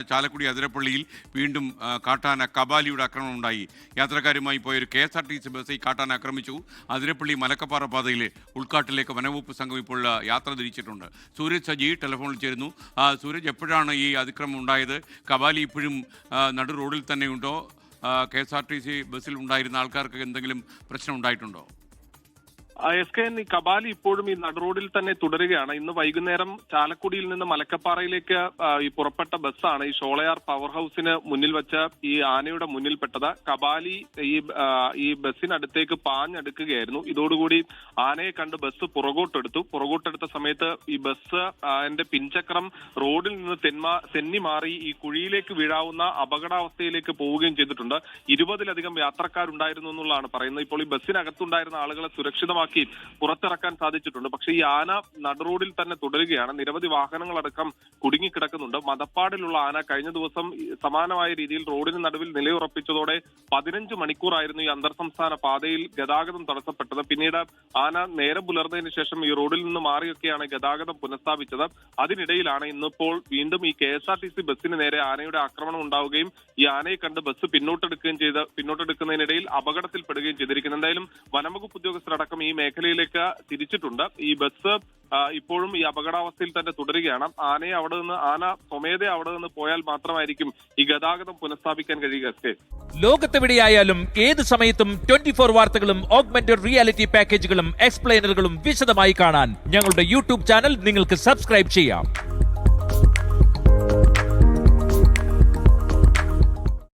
ചാലക്കുടി അതിരപ്പള്ളിയിൽ വീണ്ടും കാട്ടാന കബാലിയുടെ ആക്രമണം ഉണ്ടായി. യാത്രക്കാരുമായി പോയൊരു KSRTC ബസ് ഈ കാട്ടാന ആക്രമിച്ചു. അതിരപ്പള്ളി മലക്കപ്പാറ പാതയിൽ ഉൾക്കാട്ടിലേക്ക് വനവകുപ്പ് സംഘം ഇപ്പോൾ യാത്ര തിരിച്ചിട്ടുണ്ട്. സൂരജ് സജി ടെലിഫോണിൽ ചേരുന്നു. സൂരജ്, എപ്പോഴാണ് ഈ അതിക്രമം ഉണ്ടായത്? കബാലി ഇപ്പോഴും നടു റോഡിൽ തന്നെയുണ്ടോ? KSRTC ബസ്സിൽ ഉണ്ടായിരുന്ന ആൾക്കാർക്ക് എന്തെങ്കിലും പ്രശ്നം ഉണ്ടായിട്ടുണ്ടോ? SKN ഈ കബാലി ഇപ്പോഴും ഈ നടുറോഡിൽ തന്നെ തുടരുകയാണ്. ഇന്ന് വൈകുന്നേരം ചാലക്കുടിയിൽ നിന്ന് മലക്കപ്പാറയിലേക്ക് ഈ പുറപ്പെട്ട ബസ്സാണ് ഈ ഷോളയാർ പവർ ഹൗസിന് മുന്നിൽ വെച്ച് ഈ ആനയുടെ മുന്നിൽപ്പെട്ടത്. കബാലി ഈ ബസ്സിനടുത്തേക്ക് പാഞ്ഞടുക്കുകയായിരുന്നു. ഇതോടുകൂടി ആനയെ കണ്ട് ബസ് പുറകോട്ടെടുത്ത സമയത്ത് ഈ ബസ് എന്റെ പിൻചക്രം റോഡിൽ നിന്ന് തെന്നി മാറി ഈ കുഴിയിലേക്ക് വീഴാവുന്ന അപകടാവസ്ഥയിലേക്ക് പോവുകയും ചെയ്തിട്ടുണ്ട്. 20-ലധികം യാത്രക്കാരുണ്ടായിരുന്നു എന്നുള്ളതാണ് പറയുന്നത്. ഇപ്പോൾ ഈ ബസ്സിനകത്തുണ്ടായിരുന്ന ആളുകളെ സുരക്ഷിതമാക്കി പുറത്തിറക്കാൻ സാധിച്ചിട്ടുണ്ട്. പക്ഷേ ഈ ആന നടുറോഡിൽ തന്നെ തുടരുകയാണ്. നിരവധി വാഹനങ്ങളടക്കം കുടുങ്ങിക്കിടക്കുന്നുണ്ട്. മദപ്പാടിലുള്ള ആന കഴിഞ്ഞ ദിവസം സമാനമായ രീതിയിൽ റോഡിന് നടുവിൽ നിലയുറപ്പിച്ചതോടെ 15 മണിക്കൂറായിരുന്നു ഈ അന്തർ സംസ്ഥാന പാതയിൽ ഗതാഗതം തടസ്സപ്പെട്ടത്. പിന്നീട് ആന നേരം പുലർന്നതിന് ശേഷം ഈ റോഡിൽ നിന്ന് മാറിയൊക്കെയാണ് ഗതാഗതം പുനഃസ്ഥാപിച്ചത്. അതിനിടയിലാണ് ഇന്നിപ്പോൾ വീണ്ടും ഈ KSRTC ബസ്സിന് നേരെ ആനയുടെ ആക്രമണം ഉണ്ടാവുകയും ഈ ആനയെ കണ്ട് ബസ് പിന്നോട്ടെടുക്കുന്നതിനിടയിൽ അപകടത്തിൽപ്പെടുകയും ചെയ്തിരിക്കുന്നത്. എന്തായാലും വനംവകുപ്പ് ഉദ്യോഗസ്ഥരടക്കം ഈ മേഖലയിലേക്ക് തിരിച്ചിട്ടുണ്ട്. ഈ ബസ് ഇപ്പോഴും ഈ അപകടാവസ്ഥയിൽ തന്നെ തുടരുകയാണ്. ആന സ്വമേധയാ അവിടെ നിന്ന് പോയാൽ മാത്രമായിരിക്കും ഈ ഗതാഗതം പുനഃസ്ഥാപിക്കാൻ കഴിയുക. ലോകത്തെവിടെയായാലും ഏത് സമയത്തും 24 വാർത്തകളും ഓഗ്മെന്റഡ് റിയാലിറ്റി പാക്കേജുകളും എക്സ്പ്ലെയിനറുകളും വിശദമായി കാണാൻ ഞങ്ങളുടെ YouTube ചാനൽ നിങ്ങൾക്ക് സബ്സ്ക്രൈബ് ചെയ്യാം.